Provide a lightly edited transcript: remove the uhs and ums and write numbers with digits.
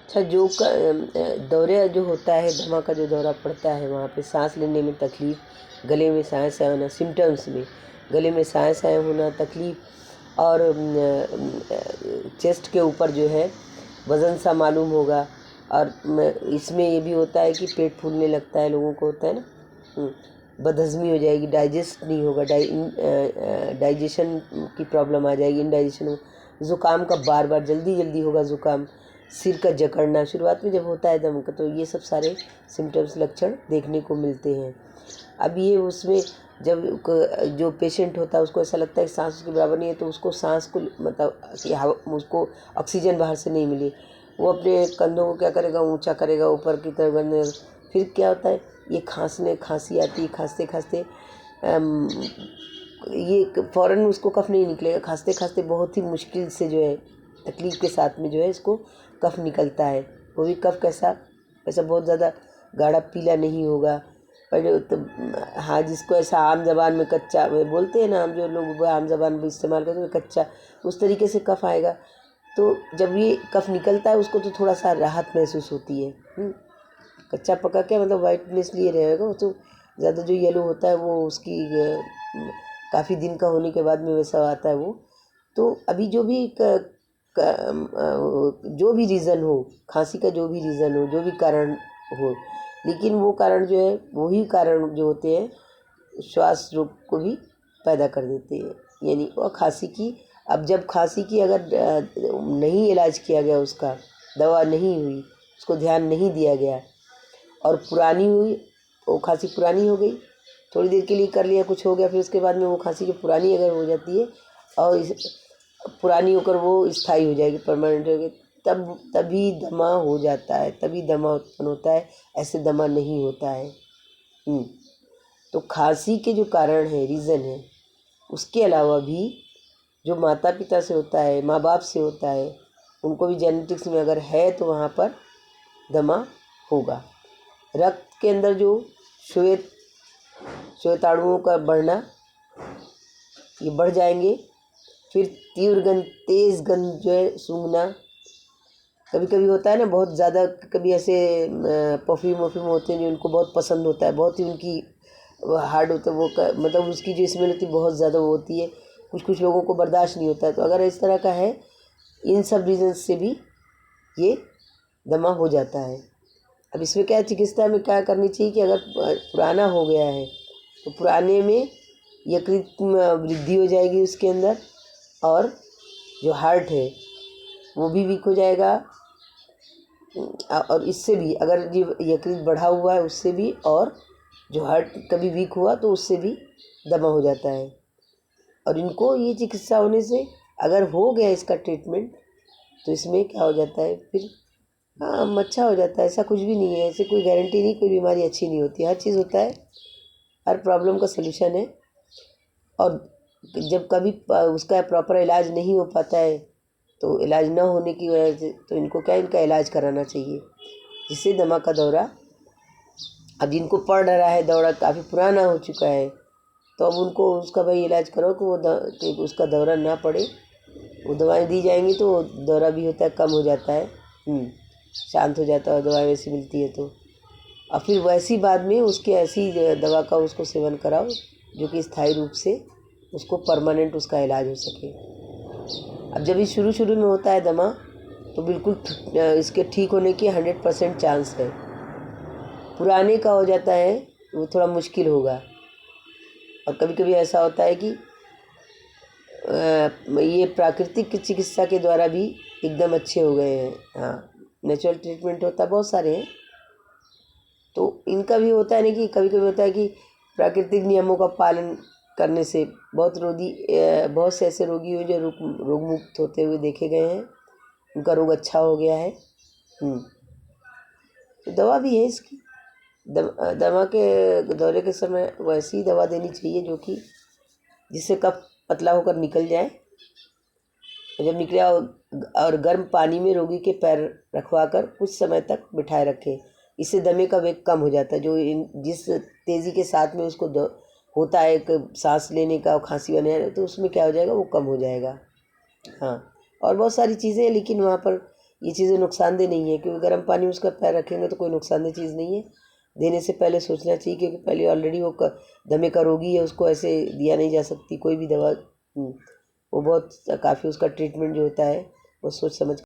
अच्छा, दौरे जो होता है, दमा का जो दौरा पड़ता है, वहाँ पे सांस लेने में तकलीफ़, गले में सांस आए होना, सिम्टम्स में गले में सांस आए होना, तकलीफ़, और चेस्ट के ऊपर जो है वज़न सा मालूम होगा। और इसमें ये भी होता है कि पेट फूलने लगता है, लोगों को होता है ना, बदहज़मी हो जाएगी, डाइजेस्ट नहीं होगा, डाइजेशन की प्रॉब्लम आ जाएगी, इनडाइजेशन हो, ज़ुकाम का बार बार जल्दी जल्दी होगा ज़ुकाम, सिर का जकड़ना शुरुआत में जब होता है दम का, तो ये सब सारे सिम्टम्स लक्षण देखने को मिलते हैं। अब ये उसमें जब जो पेशेंट होता है उसको ऐसा लगता है कि सांस उसके बराबर नहीं है, तो उसको सांस को मतलब कि उसको ऑक्सीजन बाहर से नहीं मिली, वो अपने कंधों को क्या करेगा, ऊंचा करेगा ऊपर की तरफ करने, फिर क्या होता है, ये खांसी आती है, खांसते खांसते ये फ़ौरन उसको कफ नहीं निकलेगा, खांसते खांसते बहुत ही मुश्किल से जो है, तकलीफ़ के साथ में जो है इसको कफ निकलता है। वो भी कफ कैसा, ऐसा बहुत ज़्यादा गाढ़ा पीला नहीं होगा, पर तो हाँ, जिसको ऐसा आम ज़बान में कच्चा बोलते हैं ना, हम जो लोग आम ज़बान में इस्तेमाल करते हैं कच्चा, उस तरीके से कफ आएगा। तो जब ये कफ निकलता है उसको तो थोड़ा सा राहत महसूस होती है। कच्चा पका क्या मतलब वाइटनेस लिए रहेगा, वो तो ज़्यादा जो येलो होता है वो उसकी काफ़ी दिन का होने के बाद में वैसा आता है वो। तो अभी जो भी रीज़न हो, खांसी का जो भी रीज़न हो, जो भी कारण हो, लेकिन वो कारण जो है, वही कारण जो होते हैं श्वास रोग को भी पैदा कर देते हैं, यानी वो खांसी की। अब जब खांसी की अगर नहीं इलाज किया गया, उसका दवा नहीं हुई, उसको ध्यान नहीं दिया गया, और पुरानी हुई, वो खांसी पुरानी हो गई, थोड़ी देर के लिए कर लिया, कुछ हो गया, फिर उसके बाद में वो खांसी जो पुरानी अगर हो जाती है और पुरानी होकर वो स्थायी हो जाएगी, परमानेंट हो गई, तभी दमा हो जाता है, तभी दमा उत्पन्न होता है, ऐसे दमा नहीं होता है। तो खांसी के जो कारण है, रीज़न है, उसके अलावा भी जो माता पिता से होता है, माँ बाप से होता है, उनको भी जेनेटिक्स में अगर है तो वहाँ पर दमा होगा। रक्त के अंदर जो श्वेताणुओं का बढ़ना, ये बढ़ जाएंगे। फिर तीव्र गंध, तेज़ गंध जो है, सूंघना, कभी कभी होता है ना बहुत ज़्यादा, कभी ऐसे परफ्यूम होते हैं जो उनको बहुत पसंद होता है, बहुत ही उनकी हार्ड होता है वो मतलब उसकी जो स्मेल होती है बहुत ज़्यादा वो होती है, कुछ लोगों को बर्दाश्त नहीं होता है। तो अगर इस तरह का है, इन सब रीज़न से भी ये दमा हो जाता है। अब इसमें क्या चिकित्सा में क्या करनी चाहिए कि अगर पुराना हो गया है तो पुराने में यकृत वृद्धि हो जाएगी उसके अंदर, और जो हार्ट है वो भी वीक हो जाएगा, और इससे भी अगर यकृत बढ़ा हुआ है उससे भी, और जो हार्ट कभी वीक हुआ तो उससे भी दमा हो जाता है। और इनको ये चिकित्सा होने से अगर हो गया इसका ट्रीटमेंट, तो इसमें क्या हो जाता है फिर, अच्छा हो जाता है। ऐसा कुछ भी नहीं है, ऐसे कोई गारंटी नहीं, कोई बीमारी अच्छी नहीं होती, हर चीज़ होता है, हर प्रॉब्लम का सलूशन है। और जब कभी उसका प्रॉपर इलाज नहीं हो पाता है, तो इलाज ना होने की वजह से तो इनको क्या, इनका इलाज कराना चाहिए, जिससे दमा का दौरा, अब जिनको पड़ रहा है दौरा काफ़ी पुराना हो चुका है, तो अब उनको उसका भाई इलाज करो कि उसका दौरा ना पड़े। वो दवाएं दी जाएंगी तो दौरा भी होता है, कम हो जाता है, शांत हो जाता है, दवाई वैसी मिलती है तो। और फिर वैसी बाद में उसकी ऐसी दवा का उसको सेवन कराओ जो कि स्थायी रूप से उसको परमानेंट उसका इलाज हो सके। अब जब ये शुरू में होता है दमा, तो बिल्कुल इसके ठीक होने की 100% चांस है। पुराने का हो जाता है वो थोड़ा मुश्किल होगा, और कभी कभी ऐसा होता है कि ये प्राकृतिक चिकित्सा के द्वारा भी एकदम अच्छे हो गए हैं। हाँ, नेचुरल ट्रीटमेंट होता है, बहुत सारे हैं। तो इनका भी होता है ना कि कभी कभी होता है कि प्राकृतिक नियमों का पालन करने से बहुत से ऐसे रोगी हुए जो रोग मुक्त होते हुए देखे गए हैं, उनका रोग अच्छा हो गया है। तो दवा भी है इसकी, दमा के दौरे के समय वैसी दवा देनी चाहिए जो कि जिससे कफ पतला होकर निकल जाए, जब निकले और गर्म पानी में रोगी के पैर रखवाकर कुछ समय तक बिठाए रखें। इससे दमे का वेग कम हो जाता है, जो जिस तेज़ी के साथ में उसको होता है एक सांस लेने का और खांसी आने, तो उसमें क्या हो जाएगा, वो कम हो जाएगा। हाँ, और बहुत सारी चीज़ें हैं, लेकिन वहाँ पर ये चीज़ें नुकसानदेह नहीं है, क्योंकि गर्म पानी में उसका पैर रखेंगे तो कोई नुकसानदेह चीज़ नहीं है। देने से पहले सोचना चाहिए, क्योंकि पहले ऑलरेडी वो दमे का रोगी है, उसको ऐसे दिया नहीं जा सकती कोई भी दवा। वो बहुत काफ़ी उसका ट्रीटमेंट जो होता है वो सोच समझ